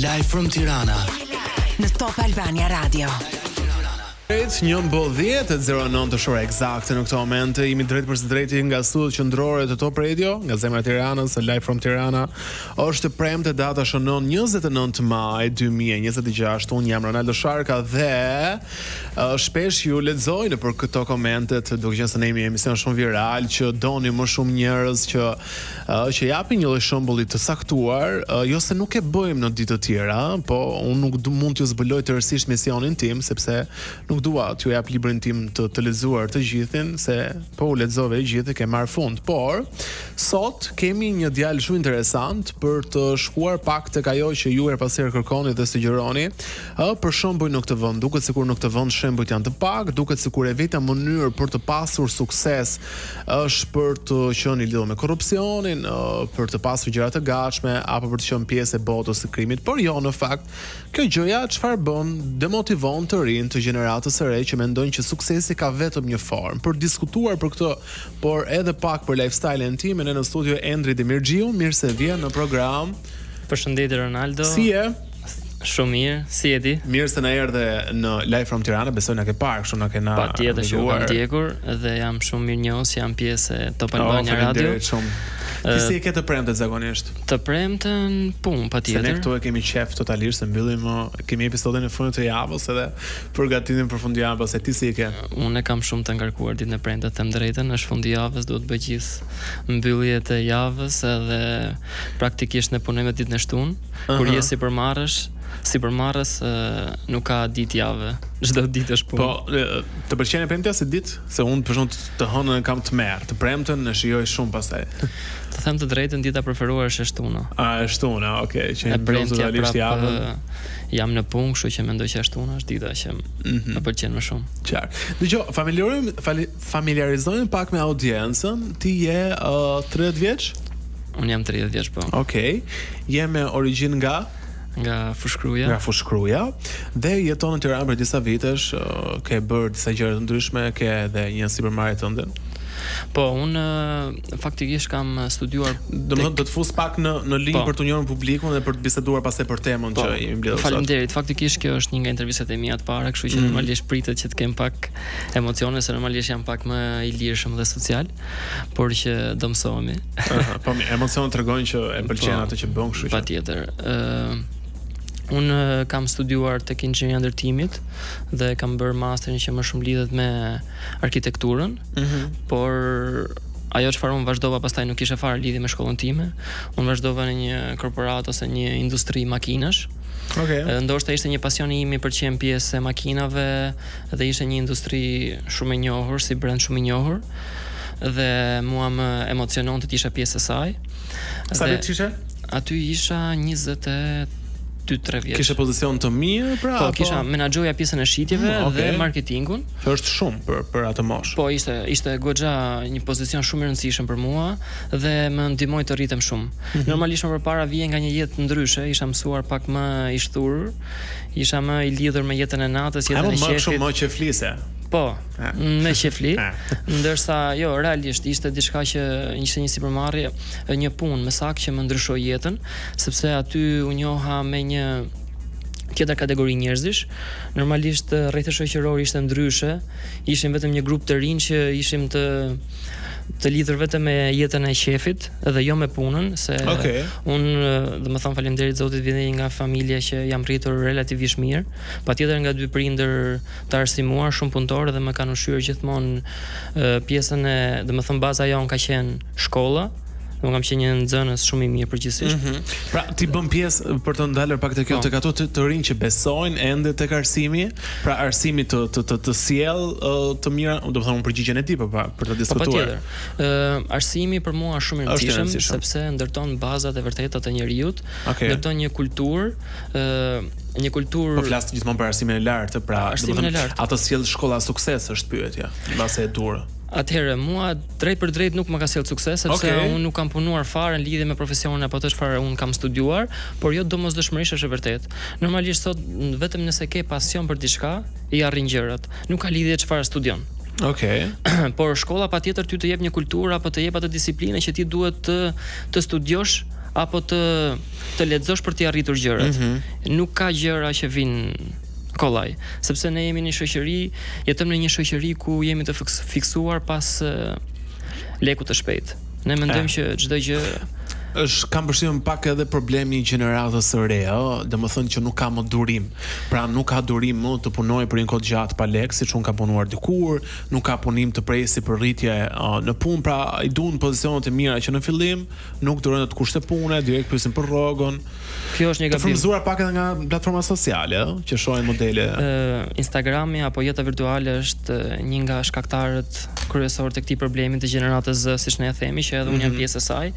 Live from Tirana në Top Albania Radio. 9:10 të shore eksakte në këto moment. Jemi drejt për së drejti nga studiot qendrore të Top Radio, nga zemra e Tiranës, Live from Tirana. Është premte, data shënon 29 maj 2026. Unë jam Ronaldo Sharka dhe shpesh ju lexoj nëpër këto komentet, duke qenë se ne jemi emision shumë viral që doni më shumë njerëz që japin një lloj shembulli të saktuar, jo se nuk e bëjmë në ditë të tjera, po unë nuk mund t'ju zbuloj tërësisht misionin tim, sepse nuk dua t'ju jap librin tim të lexuar të gjithin, se po u lexove të gjithë ke marr fund. Por sot kemi një djalë shumë interesant për të shkuar pak tek ajo që ju erpasherë kërkoni dhe sugjeroni. Për shembull në këtë vend, duket sikur në këtë vend shembujt janë të pak, duket sikur e vetja mënyrë për të pasur sukses është për të qenë i lidhur me korrupsionin, për të pasur gjëra të gatshme apo për të qenë pjesë e botës së krimit. Por jo, në fakt, kjo gjëja çfarë bën? Demotivon të rinë të gjeneratës së re që mendojnë që suksesi ka vetëm një formë. Për diskutuar për këtë, por edhe pak për lifestyle-in tim, ne në studio Endri Demirxhiu, mirë se vjen në program. Përshëndetje Ronaldo. Si je? Shumë mirë, si je ti? Mirë se na erdhe në Live from Tirana, besoj na ke parë, kështu na kena. Patjetër që kam ndjekur dhe jam shumë mirënjohës, jam pjesë e Top Albania Radio. Ti si e ke të premten zakonisht? Të premten punë, patjetër. Se ne këtu e kemi qef totalisht, se mbyllim kemi episodin e fundit të javës edhe përgatitim për fundjavën, se ti si e ke? Unë e kam shumë të ngarkuar ditën e premte, them drejtën, është fundi i javës, duhet bëj gjithë mbylljet e javës edhe praktikisht ne punojmë ditën e shtunë, kur je sipërmarrës nuk ka ditë javë, çdo ditë është punë. Po, të pëlqen e premtja si ditë? Se unë për shembull të hënën kam të merr, të premtën e shijoj shumë pastaj. Të them të drejtën, dita preferuar është e shtuna. E shtuna, okay, që e premtja totalisht javën. Jam në punë, kështu që mendoj që e shtuna është dita që më pëlqen më shumë. Qartë. Dgjoj, familiarizojmë pak me audiencën. Ti je 30 vjeç? Unë jam 30 vjeç, po. Okej. Je me origjinë nga Fushkruja. Nga Fushkruja dhe jeton në Tiranë për disa vitesh, ke bërë disa gjëra të ndryshme, ke edhe një sipërmarrje tënde. Po, unë faktikisht kam studiuar. Domethënë do të fus pak në linjë për të njohur publikun dhe për të biseduar pastaj për temën që jemi mbledhur sot. Faleminderit. Faktikisht kjo është një nga intervistat e mia të para, kështu që normalisht pritet që të kem pak emocione, se normalisht jam pak më i lirshëm dhe social, por që do mësohemi. Po, emocionet tregojnë që e pëlqen atë që bën, kështu që. Patjetër. Unë kam studiuar tek inxhinieria e ndërtimit dhe kam bërë masterin që më shumë lidhet me arkitekturën, por ajo çfarë unë vazhdova pastaj nuk kishte fare lidhje me shkollën time. Unë vazhdova në një korporat ose një industri makinash. Okej. Ndoshta ishte një pasion i imi për të qenë pjesë e makinave dhe ishte një industri shumë e njohur, si brand shumë i njohur. Dhe mua më emociononte të isha pjesë e saj. Sa vjet ishe? Aty isha 22-23 vjeç. Kishe pozicion të mirë, pra? Po, kisha menaxhoja pjesën e shitjeve dhe marketingun. Që është shumë për atë moshë. Po, ishte goxha një pozicion shumë i rëndësishëm për mua dhe më ndihmoi të rritem shumë. Normalisht më përpara vije nga një jetë ndryshe, isha mësuar pak më i shturur, isha më i lidhur me jetën e natës, jetën e qefit. Më shumë më qeflise. Po, me qefli, ndërsa jo, realisht ishte diçka që ishte një sipërmarrje, një punë me sak që më ndryshoi jetën, sepse aty u njoha me një tjetër kategori njerëzish. Normalisht rrethë shoqëror ishte ndryshe, ishim vetëm një grup të rinj që ishim të lidhur vetëm me jetën e qefit dhe jo me punën, se unë domethënë faleminderit Zotit vjen nga familje që jam rritur relativisht mirë, patjetër nga dy prindër të arsimuar, shumë punëtorë dhe më kanë ushqyer gjithmonë pjesën e, domethënë baza jon ka qenë shkolla. Unë kam qenë një nxënës shumë i mirë përgjithsisht. Pra ti bën pjesë për të ndalur pak tek kjo tek ato të rinj që besojnë ende tek arsimi, pra arsimi të sjell të mira, domethënë unë përgjigjen e tij për të diskutuar. Patjetër. Arsimi për mua është shumë i rëndësishëm sepse ndërton bazat e vërteta të njeriu, ndërton një kulturë, Po flas gjithmonë për arsimin e lartë, pra domethënë ato sjell shkolla sukses është pyetja, mbase e durë. Atëherë, mua drejt për drejt nuk më ka sjellë sukses, sepse unë nuk kam punuar fare në lidhje me profesionin apo atë çfarë unë kam studiuar, por jo domosdoshmërisht është e vërtetë. Normalisht sot vetëm nëse ke pasion për diçka, i arrin gjërat. Nuk ka lidhje çfarë studion. Por shkolla patjetër ty të jep një kulturë apo të jep atë disiplinë që ti duhet të studiosh apo të lexosh për t'i arritur gjërat. Nuk ka gjëra që vinë kollaj, sepse ne jemi në shoqëri, jetojmë në një shoqëri ku jemi të fiksuar pas lekut të shpejt. Ne mendojmë që çdo gjë kam përshtypjen pak edhe problemi i gjeneratës së re, domethënë që nuk ka më durim. Pra nuk ka durim më të punojë për një kohë gjatë pa lek, siç unë kam punuar dikur, nuk ka punim të presi për rritje në punë, pra i duan pozicionet e mira që në fillim nuk durojnë të kushte pune, direkt pyesin për rrogën. Kjo është një gabim. Të frymëzuar pak edhe nga platforma sociale, që shohin modele. Instagrami apo jeta virtuale është një nga shkaktarët kryesorë të këtij problemi të gjeneratës Z, siç ne e themi, që edhe unë jam pjesë e saj,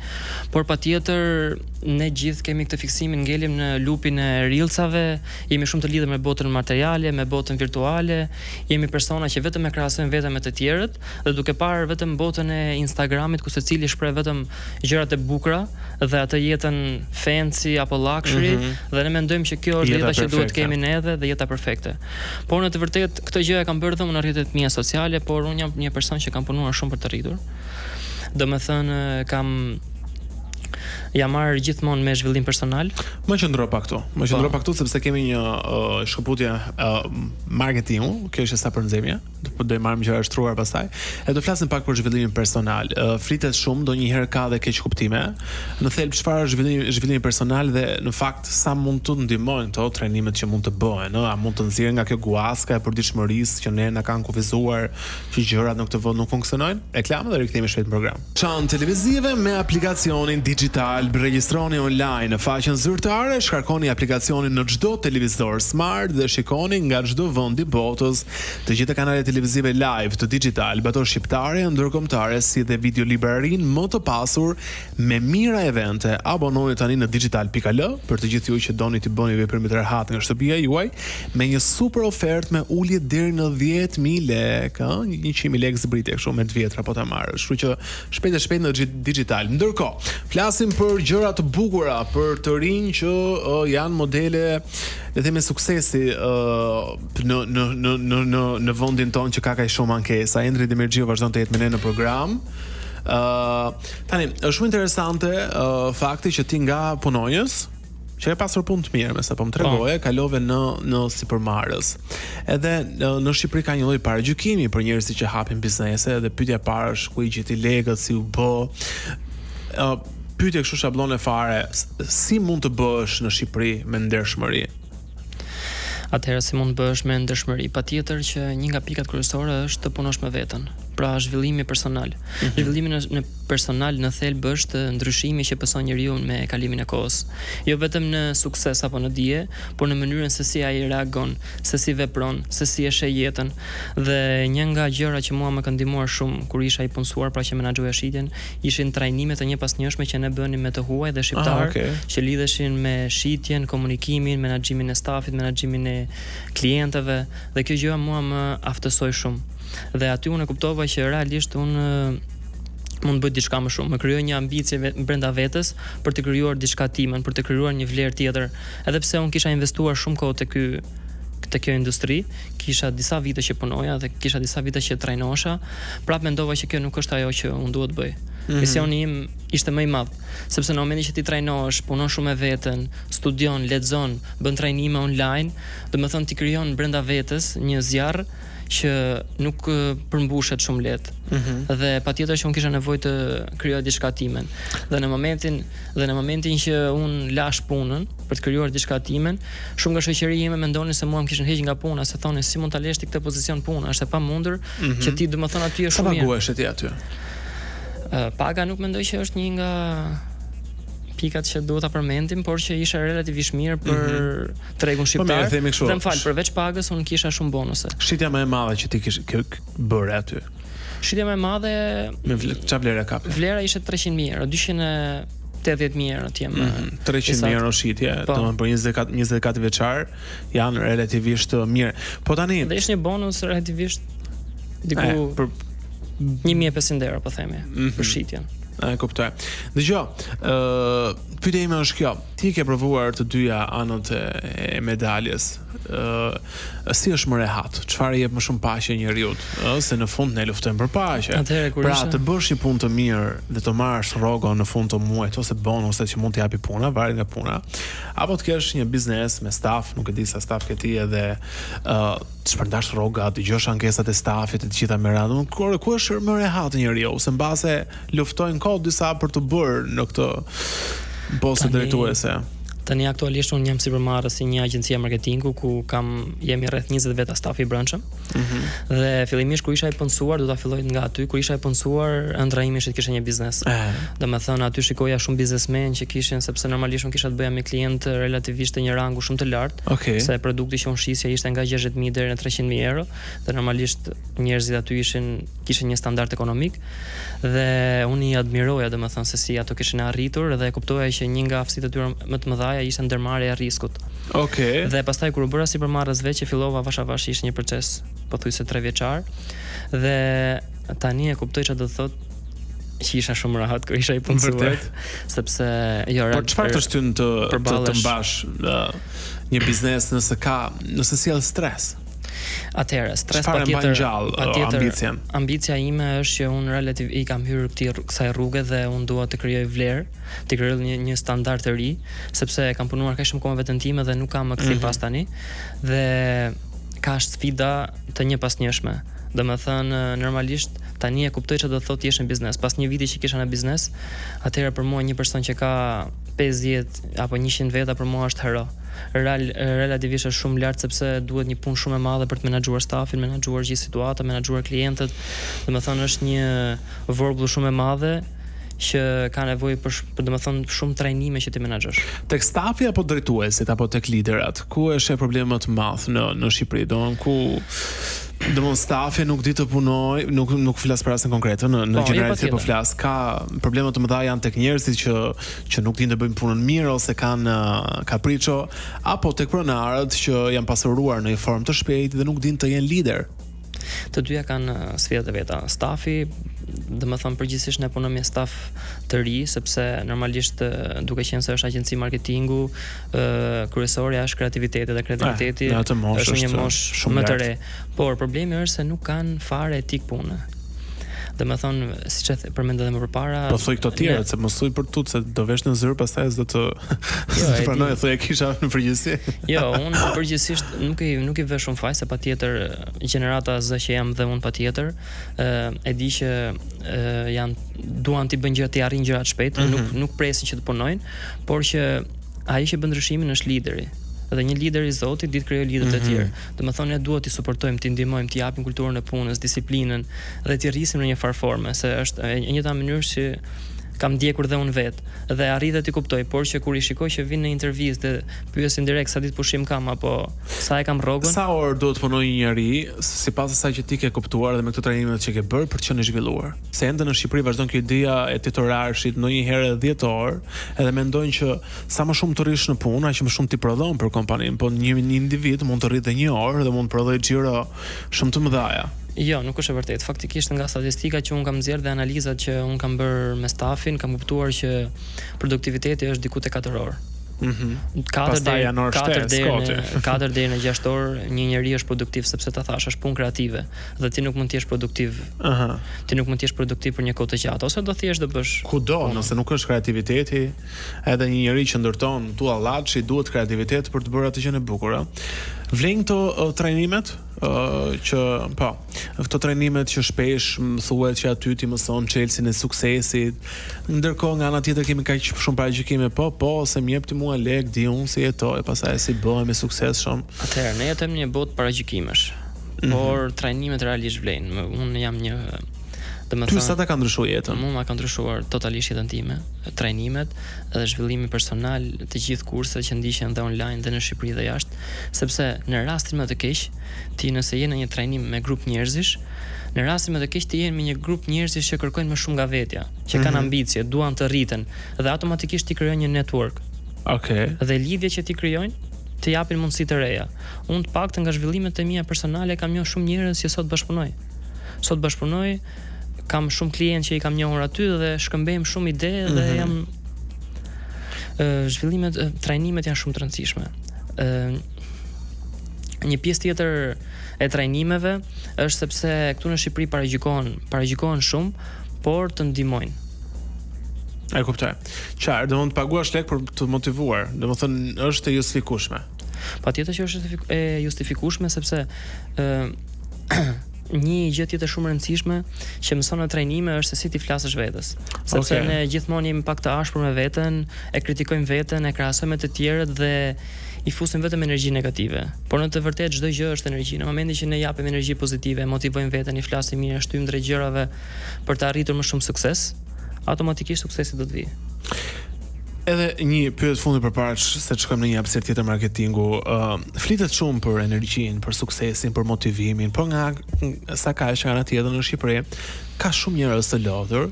por patjetër ne gjithë kemi këtë fiksimin, ngelim në lupin e reelsave, jemi shumë të lidhur me botën materiale, me botën virtuale, jemi persona që vetëm e krahasojmë veten me të tjerët dhe duke parë vetëm botën e Instagramit ku secili shpreh vetëm gjërat e bukura dhe atë jetën fancy apo luxury dhe ne mendojmë që kjo është jeta që duhet të kemi ne edhe dhe jeta perfekte. Por në të vërtetë këtë gjë e kam bërë dhe unë në rrjetet mia sociale, por unë jam një person që kam punuar shumë për të rritur. Domethënë jam marrë gjithmonë me zhvillim personal. Më qëndro pa këtu sepse kemi një shkëputje marketingu, kjo është sa për nxemje, do i marrim gjëra shtruar pastaj. E do flasim pak për zhvillimin personal. Fritet shumë, ndonjëherë ka dhe keq kuptime. Në thelb çfarë është zhvillimi personal dhe në fakt sa mund të ndihmojnë këto trajnimet që mund të bëhen, a mund të nxjerrin nga kjo guaska e përditshmërisë që ne na kanë kufizuar që gjërat në këtë vend nuk funksionojnë? Reklamë dhe rikthehemi shpejt në program. Çan televizive me aplikacionin digital. Regjistroni online në faqen zyrtare, shkarkoni aplikacionin në çdo televizor smart dhe shikoni nga çdo vend i botës të gjitha kanalet televizive live të Digital, bator shqiptare, ndërkombëtare si dhe videolibrarin më të pasur me mira evente. Abononi tani në digital.al për të gjithë ju që doni të bëni veprimit rehat nga shtëpia juaj me një super ofertë me ulje deri në 10.000 lekë, 100.000 lekë zbritje kështu me të vjetra po ta marrësh. Kështu që shpejt në Digital. Ndërkohë, flasim për gjëra të bukura për të rinj që janë modele le të themi suksesi në vendin tonë që ka kaq shumë ankesa. Endri Demirxhiu vazhdon të jetë me ne në program. Tani është shumë interesante fakti që ti nga punonjës që e pasur punë të mirë, me sa po më tregoje, kalove në sipërmarrës. Edhe në Shqipëri ka një lloj paragjykimi për njerëzit që hapin biznese dhe pyetja e parë është ku i gjeti lekët, si u bë. Pyetje kështu shablone fare, si mund të bësh në Shqipëri me ndershmëri? Atëherë si mund të bësh me ndershmëri? Patjetër që një nga pikat kryesore është të punosh me veten. Pra zhvillimi personal. Zhvillimi në personal në thelb është ndryshimi që pëson njeriu me kalimin e kohës. Jo vetëm në sukses apo në dije, por në mënyrën se si ai reagon, se si vepron, se si e sheh jetën. Dhe një nga gjërat që mua më kanë ndihmuar shumë kur isha i punësuar, pra që menaxhoja shitjen, ishin trajnime të njëpasnjëshme që ne bënim me të huaj dhe shqiptar, që lidheshin me shitjen, komunikimin, menaxhimin e stafit, menaxhimin e klientëve, dhe kjo gjë mua më aftësoi shumë. Dhe aty unë e kuptova që realisht unë mund të bëj diçka më shumë, më krijoj një ambicie brenda vetes për të krijuar diçka timen, për të krijuar një vlerë tjetër. Edhe pse unë kisha investuar shumë kohë te kjo industri, kisha disa vite që punoja dhe kisha disa vite që trajnohesha, prapë mendova që kjo nuk është ajo që unë duhet bëj. Misioni im ishte më i madh, sepse në momentin që ti trajnohesh, punon shumë me veten, studion, lexon, bën trajnime online, domethënë ti krijon brenda vetes një zjarr që nuk përmbushet shumë lehtë. Dhe patjetër që unë kisha nevojë të krijoj diçka timen. Dhe në momentin që unë lash punën për të krijuar diçka timen, shumë nga shoqëria ime mendonin se mua më kishin hequr nga puna, se thonin si mund ta lesh ti këtë pozicion puna, është e pamundur që ti domethënë aty është shumë mirë. Sa paguhesh ti aty? Paga nuk mendoj që është një nga pikat që duhet ta përmendim, por që isha relativisht mirë për tregun shqiptar. Dhe më fal, përveç pagës unë kisha shumë bonuse. Shitja më e madhe që ti kishe bërë aty? Shitja më e madhe me çfarë vlera ka? Vlera ishte 300.000 euro, 280.000 euro ti jam. 300.000 euro shitje, domethënë për 24 vjeçar janë relativisht mirë. Po tani dhe ishte një bonus relativisht diku për 1.500 euro po themi për shitjen. E kuptoj. Dgjoj, pyetja ime është kjo. ti ke provuar të dyja anët e medaljes. Si është më rehat? Çfarë jep më shumë paqe njeriu? Se në fund ne luftojmë për paqe. Pra të bësh një punë të mirë dhe të marrësh rrogon në fund të muajit ose bonuset që mund të japi puna, varet nga puna, apo të kesh një biznes me staf, nuk e di sa staf ke ti edhe të shpërndash rroga, dëgjosh ankesat e stafit e të gjitha me radhë. Ku është më rehat njeriu? Se mbase luftojnë kohë disa për të bërë në këtë postë drejtuese. Tani aktualisht unë jam sipërmarrës si një agjencia marketingu ku jemi rreth 20 veta staf i brendshëm. Dhe fillimisht kur isha i punësuar, do ta filloj nga aty, kur isha i punësuar, ëndra ime ishte të kisha një biznes. Domethënë aty shikoja shumë biznesmen që kishin, sepse normalisht unë kisha të bëja me klientë relativisht të një rangu shumë të lartë, se produkti që unë shisja ishte nga 60.000 deri në 300.000 euro, dhe normalisht njerëzit aty kishin një standard ekonomik, dhe unë i admiroja domethënë se si ato kishin arritur dhe kuptoja që një nga aftësitë e tyre më të mëdha ishte ndërmarrja e riskut. Dhe pastaj kur u bëra sipërmarrës veç që fillova avash ishte një proces pothuajse 3 vjeçar dhe tani e kuptoj çfarë do të thotë që isha shumë rahat kur isha i punësuar, sepse por çfarë të shtyn të mbash një biznes nëse sjell stres? Atëherë, stres patjetër. Ambicia ime është që unë relativ i kam hyrë kësaj rruge dhe unë dua të krijoj vlerë, të krijoj një standard të ri, sepse kam punuar kaq shumë kohë vetën time dhe nuk kam më kthim pas tani. Dhe ka sfida të njëpasnjëshme. Domethënë normalisht tani e kuptoj çfarë do të thotë jesh në biznes. Pas një viti që kisha në biznes, atëherë për mua një person që ka 50 apo 100 veta për mua është hero. Relativisht është shumë lart sepse duhet një punë shumë e madhe për të menaxhuar stafin, menaxhuar gjithë situatën, menaxhuar klientët. Domethënë është një vorblull shumë e madhe që ka nevojë për domethënë shumë trajnime që ti menaxhosh. Tek stafi apo drejtuesit apo tek liderat, ku është problemi më të madh në Shqipëri? Domon stafi nuk di të punoj, nuk flas për rastin konkret, në gjeneralitet po flas, ka probleme të mëdha janë tek njerëzit që nuk dinë të bëjnë punën mirë ose kanë kapriço, apo tek pronarët që janë pasuruar në një formë të shpejtë dhe nuk dinë të jenë lider. Të dyja kanë sfidat e veta. Stafi, domethënë përgjithsisht ne punojmë me staf të ri, sepse normalisht duke qenë se është agjenci marketingu, kryesorja është kreativiteti dhe kreativiteti është një moshë më të re. Por problemi është se nuk kanë fare etik pune. Domethënë, siç e përmendë edhe më përpara, po thuj këto tjerët se mos thuj për tut se do vesh në zyrë pastaj s'do të pranoj thuj e kisha në përgjithësi. Jo, unë përgjithsisht nuk i vesh shumë faj se patjetër gjenerata Z që jam dhe unë patjetër e di që duan të bëjnë gjërat, të arrijnë gjërat shpejt, nuk presin që të punojnë, por që ai që bën ndryshimin është lideri. Dhe një lider i Zotit ditë krijoj lider të tjerë. Domethënë ne duhet t'i suportojmë, t'i ndihmojmë, t'i japim kulturën e punës, disiplinën dhe t'i rrisim në një farë forme, se është e njëjta mënyrë që kam ndjekur dhe unë vetë dhe arrita t'i kuptoj, por që kur i shikoj që vinë në intervistë dhe pyesin direkt sa ditë pushim kam apo sa e kam rrogën. Sa orë duhet punojë një njeri sipas asaj që ti ke kuptuar dhe me këto trajnimet që ke bërë për të qenë i zhvilluar? Se ende në Shqipëri vazhdon kjo ideja e titorarshit ndonjëherë 10 orë, edhe mendojnë që sa më shumë të rish në punë, aq më shumë ti prodhon për kompaninë, po një individ mund të rritë 1 orë dhe mund të prodhojë xhiro shumë të mëdha. Jo, nuk është e vërtetë. Faktikisht nga statistika që unë kam nxjerrë dhe analizat që unë kam bërë me stafin, kam kuptuar që produktiviteti është diku te 4 orë. 4 deri në 6 orë një njeri është produktiv, sepse ta thash është punë kreative dhe ti nuk mund të jesh produktiv. Ti nuk mund të jesh produktiv për një kohë të gjatë, ose do thjesht do bësh kudo, nëse nuk është kreativiteti, edhe një njeri që ndërton tuallaçi duhet kreativitet për të bërë atë që në bukur. Vlen këto trajnimet që këto trajnimet që shpesh më thuhet që aty ti mëson Chelsea-n e suksesit, ndërkohë nga ana tjetër kemi kaq shumë paragjykime, se më jep ti mua lek, di unë si jetoj, pastaj si bëhem i suksesshëm. Atëherë ne jetojmë në një botë paragjykimesh, por trajnimet realisht vlen. Unë jam një Ty sa ta ka ndryshuar jetën? Mua ma ka ndryshuar totalisht jetën time, trajnimet dhe zhvillimi personal, të gjithë kurset që ndiqen dhe online dhe në Shqipëri dhe jashtë, sepse në rastin më të keq, ti nëse je në një trajnim me grup njerëzish, në rastin më të keq ti je me një grup njerëzish që kërkojnë më shumë nga vetja, që kanë ambicie, duan të rriten dhe automatikisht ti krijon një network. Dhe lidhjet që ti krijojnë të japin mundësi të reja. Unë të paktën nga zhvillimet e mia personale kam njohur shumë njerëz që sot bashkëpunoj. Kam shumë klientë që i kam njohur aty dhe shkëmbejmë shumë ide dhe Zhvillimet, trajnimet janë shumë të rëndësishme. Një pjesë tjetër e trajnimeve është sepse këtu në Shqipëri paragjikohen shumë, por të ndihmojnë. E kuptoj. Qartë, do të paguash lek për të motivuar. Domethënë është e justifikueshme. Patjetër që është e justifikueshme sepse një gjë tjetër shumë e rëndësishme që mëson në trajnime është se si ti flasësh vetes. Sepse ne gjithmonë jemi pak të ashpër me veten, e kritikojmë veten, e krahasojmë me të tjerët dhe i fusim vetëm energji negative. Por në të vërtetë çdo gjë është energji. Në momentin që ne japim energji pozitive, motivojmë veten, i flasim mirë, shtyjmë drejt gjërave për të arritur më shumë sukses, automatikisht suksesi do të vijë. Edhe një pyetje fundi përpara se të shkojmë në një hapësirë tjetër marketingu, flitet shumë për energjinë, për suksesin, për motivimin, por nga sa ka që ana tjetër në Shqipëri ka shumë njerëz të lodhur,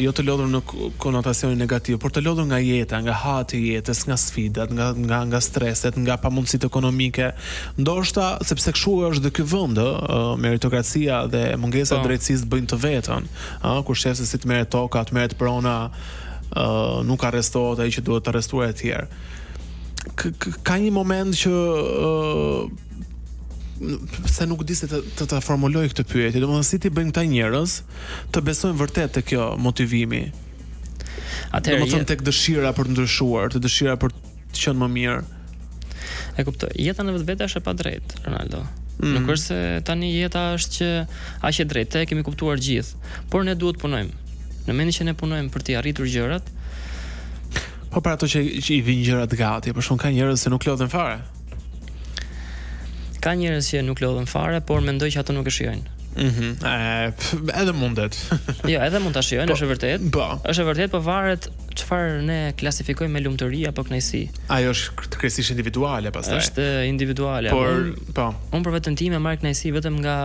jo të lodhur në konotacionin negativ, por të lodhur nga jeta, nga hati i jetës, nga sfidat, nga streset, nga pamundësitë ekonomike. Ndoshta sepse kështu është dhe ky vend, meritokracia dhe mungesa e drejtësisë bëjnë të vetën, kur shef se si të merret toka, të merret prona, nuk arrestohet ai që duhet të arrestuar e tjerë. Ka një moment që se nuk di se të formuloj këtë pyetje, domethënë si ti bëjnë këta njerëz të besojnë vërtet te kjo motivimi. Domethënë tek dëshira për të ndryshuar, të dëshira për të qenë më mirë. E kuptoj. Jeta në vetvete është e padrejtë, Ronaldo. Nuk është se tani jeta është që aq e drejtë, e kemi kuptuar gjithë, por ne duhet punojmë. Në momentin që ne punojmë për të arritur gjërat, po për ato që i vijnë gjërat gati, për shkak ka njerëz që nuk lodhen fare. Ka njerëz që nuk lodhen fare, por mendoj që ato nuk e shijojnë. Edhe mundet. Jo, edhe mund ta shijojnë, është e vërtetë. Po. Është e vërtetë, po varet çfarë ne klasifikojmë me lumturi apo kënaqësi. Ajo është kërkesisht individuale pastaj. Është individuale. Por, po. Unë për veten time marr kënaqësi vetëm nga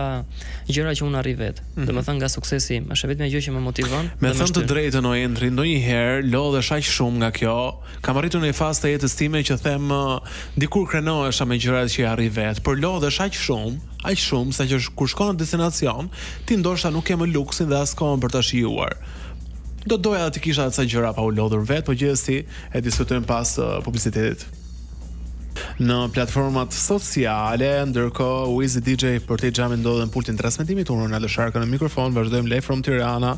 gjëra që unë arrij vet. Domethënë nga suksesi im. Është vetëm ajo që më motivon. Me thënë të drejtën, o Endri, ndonjëherë lodhesh aq shumë nga kjo. Kam arritur në një fazë të jetës time që them dikur krenohesha me gjërat që i arrij vet, por lodhesh aq shumë sa që kur shkon në destinacion, ti ndoshta nuk ke më luksin dhe as kohën për ta shijuar. Do doja të kisha disa gjëra pa u lodhur vet, po gjithsesi e diskutojmë pas publicitetit. Në platformat sociale, ndërkohë Wizy DJ për të xhamin ndodhen pultin transmetimit, unë Ronaldo Sharka në mikrofon, vazhdojmë live from Tirana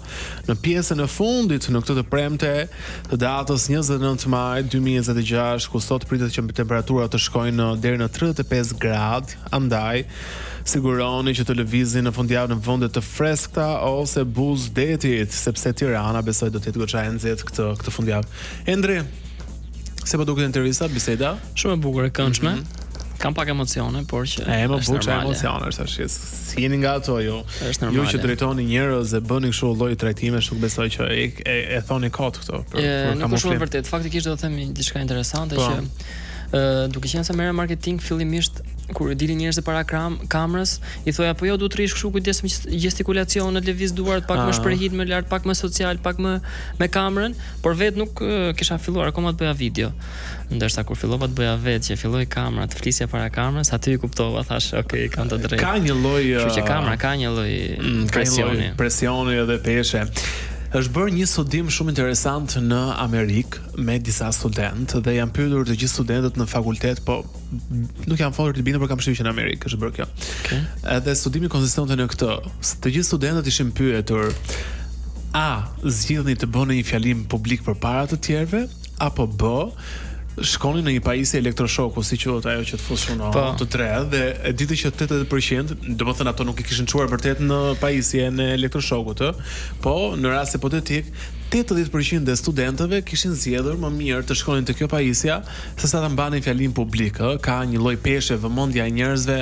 në pjesën e fundit në këtë të premte të datës 29 maj 2026, ku sot pritet që temperaturat të shkojnë deri në 35 gradë, andaj siguroni që të lëvizni në fundjavë në vende të freskëta ose buzdetit, sepse Tirana besoj do të jetë goxha e nxehtë këtë fundjavë. Endri, se po duket intervista, biseda? Shumë e bukur e këndshme. Kam pak emocione, por që më bukur emocione është tash. Si jeni nga ato ju? Ju që drejtoni njerëz e bëni kështu lloj trajtimesh, nuk besoj që e thoni kot këto për nuk është shumë vërtet. Faktikisht do të them diçka interesante që duke qenë se merr marketing fillimisht kur dilin njerëz para kamerës, i thoja po jo duhet të rish kështu kujdes me gestikulacionet, lëviz duart pak më shprehit, më lart, pak më social, pak më me kamerën, por vet nuk kisha filluar akoma të bëja video. Ndërsa kur fillova të bëja vetë, që filloi kamera të flisja para kamerës, aty i kuptova, thash, okay, kam të drejtë. Ka një lloj, kështu që kamera ka një lloj presioni edhe peshe. Është bërë një studim shumë interesant në Amerikë me disa studentë dhe janë pyetur të gjithë studentët në fakultet, po nuk jam folur të bindur, por kam shtypur që në Amerikë është bërë kjo. Okay. Edhe studimi konsistonte në këtë. Të gjithë studentët ishin pyetur: A zgjidhni të bëni një fjalim publik përpara të tjerëve, apo B shkoni në një pajisje elektroshoku, si quhet ajo që të fush në të tre, dhe e ditë që 80%, domethënë ato nuk i kishin çuar vërtet në pajisjen e elektroshokut, po në rast hipotetik 80% e studentëve kishin zgjedhur më mirë të shkonin te kjo pajisja sesa ta mbanin fjalim publik, ka një lloj peshe vëmendja e njerëzve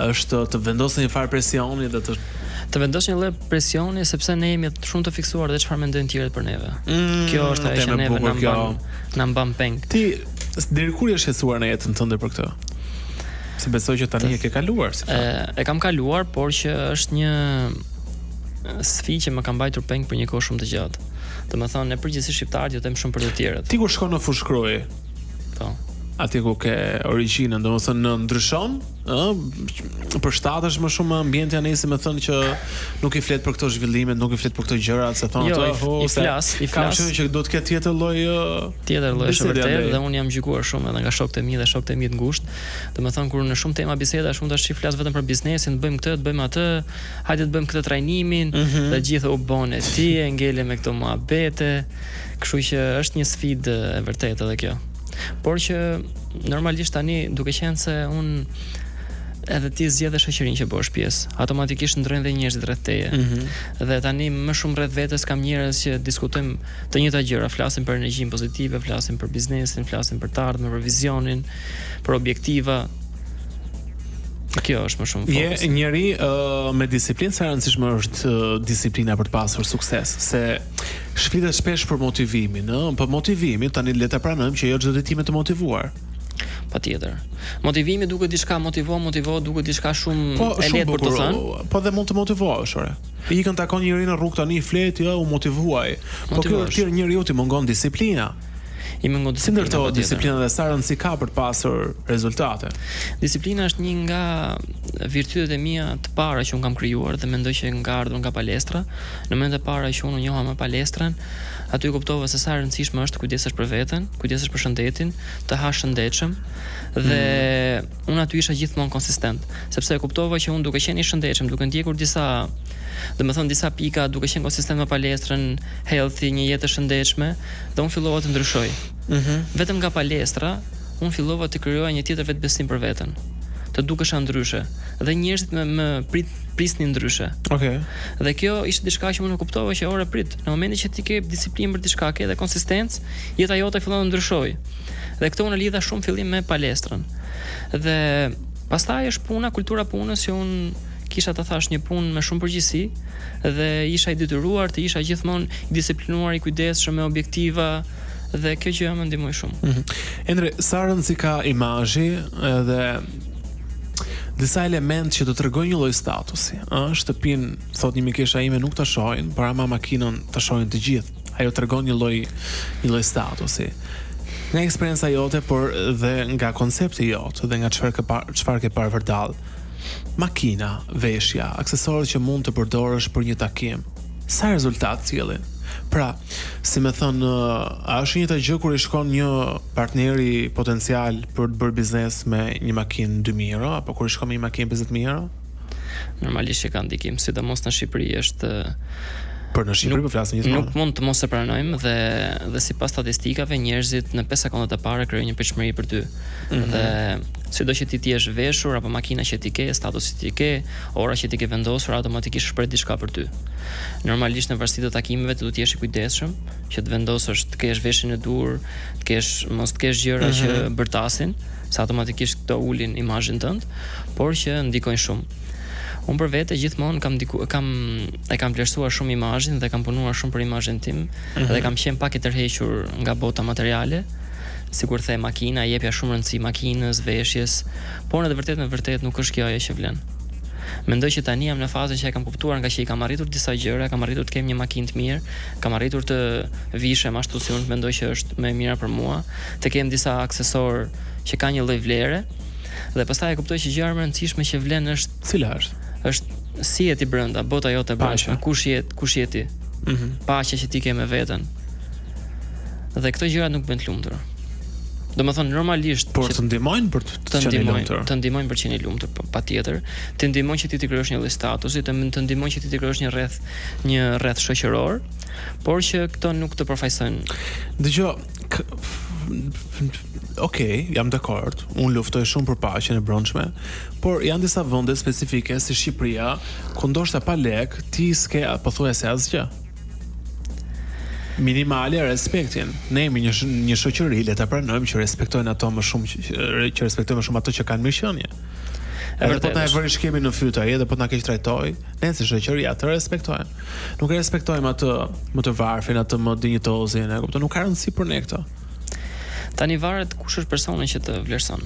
është të vendosë një farë presioni dhe të vendosë një lloj presioni sepse ne jemi shumë të fiksuar dhe çfarë mendojnë tjerët për neve. Kjo është ajo që neve na mban peng. Ti deri kur je shqetësuar në jetën tënde për këtë? Se besoj që tani e ke kaluar, si e kam kaluar, por që është një sfidë që më ka mbajtur peng për një kohë shumë të gjatë. Domethënë, ne përgjithsisht shqiptarët jo them shumë për të tjerët. Ti kur shkon në fushkruj, po, aty ku ke origjinën, domethënë ndryshon, përshtatesh më shumë me ambientin anëse më thënë që nuk i flet për këto zhvillime, nuk i flet për këto gjëra, se thonë ato i flas. Kam thënë që do të ketë tjetër lloj është vërtet dhe unë jam gjykuar shumë edhe nga shokët e mi dhe shokët e mi të ngushtë. Domethënë kur në shumë tema biseda shumë tash flas vetëm për biznesin, të bëjmë këtë, të bëjmë atë, hajde të bëjmë këtë trajnimin, dhe gjithë u bën e ti e ngele me këto muhabete, kështu që është një sfidë e vërtetë edhe kjo. Por që normalisht tani duke qenë se unë edhe ti zgjedh shoqërinë që bësh pjesë, automatikisht ndrojnë dhe njerëzit rreth teje. Dhe tani më shumë rreth vetes kam njerëz që diskutojmë të njëjta gjëra, flasim për energjinë pozitive, flasim për biznesin, flasim për të ardhmen, për vizionin, për objektiva. Kjo është më shumë fokus. Je njëri me disiplinë, sa e rëndësishme është disiplina për të pasur sukses, se shflitet shpesh për motivimin, për motivimin tani le ta pranojmë që jo çdo ditë të motivuar. Patjetër. Motivimi duket diçka duket diçka shumë e lehtë për të thënë. Po dhe mund të motivohesh, ore. Ikën takon njëri në rrugë tani flet, u motivuaj. Po kjo tjetër njeriu ti mungon disiplina. I mungon disiplina. Si ndërtohet disiplina dhe sa rëndësi ka për të pasur rezultate? Disiplina është një nga virtytet e mia të para që un kam krijuar dhe mendoj që nga ardhur nga palestra. Në momentin e para që unë njoha me palestrën, aty kuptova se sa rëndësishme është të kujdesesh për veten, kujdesesh për shëndetin, të hash shëndetshëm dhe unë aty isha gjithmonë konsistent, sepse e kuptova që unë duke qenë i shëndetshëm, duke ndjekur disa pika, duke qenë konsistent me palestrën, healthy, një jetë e shëndetshme, dhe unë fillova të ndryshoj. Vetëm nga palestra, unë fillova të krijoja një tjetër vetbesim për veten, të dukesha ndryshe, dhe njerëzit më prisnin ndryshe. Dhe kjo ishte diçka që unë kuptova që ora prit, në momentin që ti ke disiplinë për diçka, ke dhe konsistencë, jeta jote fillon të ndryshojë. Dhe këto unë lidha shumë fillim me palestrën. Dhe pastaj është puna, kultura punës që unë kisha të thash një punë me shumë përgjegjësi dhe isha i detyruar të isha gjithmonë i disiplinuar, i kujdesshëm me objektiva dhe kjo gjë më ndihmoi shumë. Endre, sa rëndësi ka imazhi dhe disa elementë që të tregojnë një lloj statusi. Shtëpinë, thot një mikesha ime, nuk ta shohin, por ama makinën ta shohin të gjithë. Ajo tregon një lloj statusi. Nga eksperienca jote, por dhe nga koncepti jote dhe nga çfarë ke parë vërdall. Makina, veshja, aksesorët që mund të përdorësh për një takim. Sa rezultat sjellin? Pra, si më thon, a është një gjë kur i shkon një partneri potencial për të bërë biznes me një makinë 2.000 euro apo kur i shkon me një makinë 50.000 euro? Normalisht që ka ndikim, sidomos në Shqipëri është për në Shqipëri po flasim gjithmonë. Nuk mund të mos e pranojmë dhe sipas statistikave njerëzit në 5 sekondat e para krijojnë një pritshmëri për ty. Dhe sido që ti jesh veshur apo makina që ti ke, statusi ti ke, ora që ti ke vendosur automatikisht shpreh diçka për ty. Normalisht në varësi të takimeve ti duhet të jesh i kujdesshëm, që të vendosësh të kesh veshin e dur, mos të kesh gjëra që bërtasin, se automatikisht këto ulin imazhin tënd, por që ndikojnë shumë. Unë për vete gjithmonë kam vlerësuar shumë imazhin dhe kam punuar shumë për imazhin tim dhe kam qenë pak i tërhequr nga bota materiale, sikur the makina, jepja shumë rëndësi makinës, veshjes, por në të vërtetë nuk është kjo ajo që vlen. Mendoj që tani jam në fazën që e kam kuptuar nga që i kam arritur disa gjëra, kam arritur të kem një makinë të mirë, kam arritur të vishem ashtu si unë mendoj që është më e mira për mua, të kem disa aksesorë që kanë një lloj vlere, dhe pastaj e kuptoj që gjëja më e rëndësishme që vlen është cila është? Është si je ti brenda, bota jote brenda, kush je ti? Paqja që ti ke me veten. Dhe këto gjëra nuk bën të lumtur. Domethënë normalisht por të ndihmojnë për të qenë lumtur. Të ndihmojnë për të qenë lumtur, patjetër. Të ndihmojnë që ti të krijosh një lloj statusi, të ndihmojnë që ti të krijosh një rreth shoqëror, por që këto nuk të përfaqësojnë. Dgjoj, Okej, jam dakord. Unë luftoj shumë për paqen e brendshme, por janë disa vende specifike si Shqipëria, ku ndoshta pa lek ti s'ke pothuajse asgjë. Minimale respektin. Ne jemi një shoqëri, le ta pranojmë që respektojnë ato më shumë që respektojnë më shumë ato që kanë mirëqenie. Edhe po ta e vëri shkemi në fytyrë ai edhe po na keq trajtoj, ne si shoqëri atë respektojmë. Nuk e respektojmë atë më të varfrin, atë më dinjitozin, e kupton, nuk ka rëndësi për ne këtë. Tani varet kush është personi që të vlerëson.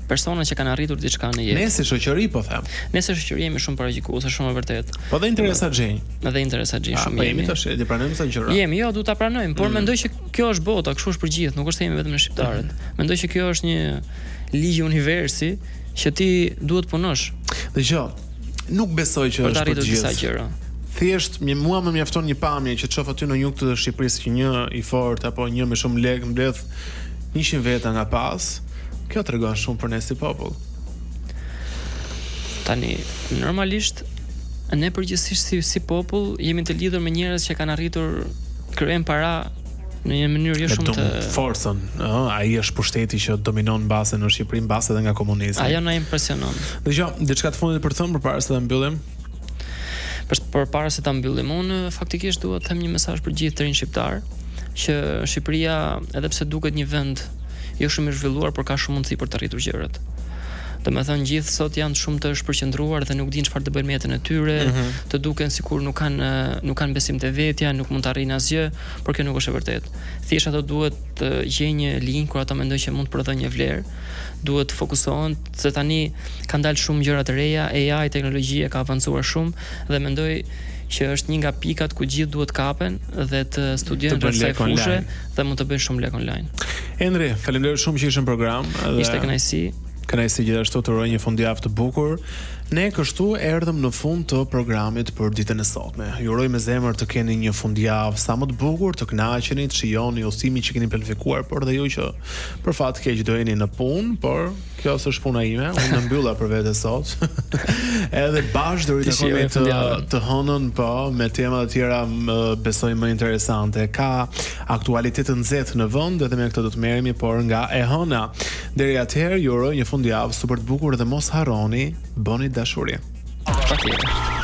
persona që kanë arritur diçka në jetë. Ne si shoqëri po them. Ne si shoqëri jemi shumë paragjikuese, shumë e vërtet. Po dhe interesa xhenj. Edhe interesa xhenj shumë Po jemi tash, e pranojmë sa gjëra. Jemi, jo, duhet ta pranojmë, por mendoj që kjo është bota, kështu është për gjithë, nuk është se jemi vetëm në shqiptarët. Mendoj që kjo është një ligj universi që ti duhet punosh. Dgjoj, nuk besoj që është për gjithë. Thjesht mua më mjafton një pamje që të shoh aty në jug të Shqipërisë që një i fortë apo një me shumë lekë mbledh 100 veta nga pas. Kjo tregon shumë për ne si popull. Tani, normalisht ne përgjithsisht si popull jemi të lidhur me njerëz që kanë arritur krijojnë para në një mënyrë jo shumë të forcën, ai është pushteti që dominon mbase në Shqipëri, mbase edhe nga komunizmi. Ajo na impresionon. Dgjoj, diçka të fundit për të thënë përpara se ta mbyllim? Përpara se ta mbyllim, unë faktikisht dua të them një mesazh për gjithë të rinj shqiptar, që Shqipëria, edhe pse duket një vend jo shumë i zhvilluar, por ka shumë mundësi për të arritur gjërat. Domethënë gjithë sot janë shumë të shpërqendruar dhe nuk dinë çfarë të bëjnë me jetën e tyre, të duken sikur nuk kanë besim te vetja, nuk mund të arrijnë asgjë, por kjo nuk është e vërtetë. Thjesht ato duhet të gjejnë një linjë kur ato mendojnë që mund të prodhojnë një vlerë, duhet të fokusohen, se tani kanë dalë shumë gjëra të reja, AI, teknologjia ka avancuar shumë dhe mendoj që është një nga pikat ku gjithë duhet kapen dhe të studiojnë për kësaj fushë dhe mund të bëjnë shumë lek online. Endri, faleminderit shumë që ishe në program. Ishte kënaqësi. Kënaqësi gjithashtu, të uroj një fundjavë të bukur. Ne kështu erdhëm në fund të programit për ditën e sotme. Ju uroj me zemër të keni një fundjavë sa më të bukur, të kënaqeni, të shijoni udhëtimin që keni planifikuar, por dhe ju që për fat keq do jeni në punë, por kjo është puna ime, unë mbylla për vete sot. Edhe bashkë do ritakojmë të hënën, po, me tema të tjera besoj më interesante. Ka aktualitet të nxehtë në vend, edhe me këtë do të merremi, por nga e hëna. Deri atëherë ju uroj një fundjavë super të bukur dhe mos harroni, bëni dashuri. Patjetër.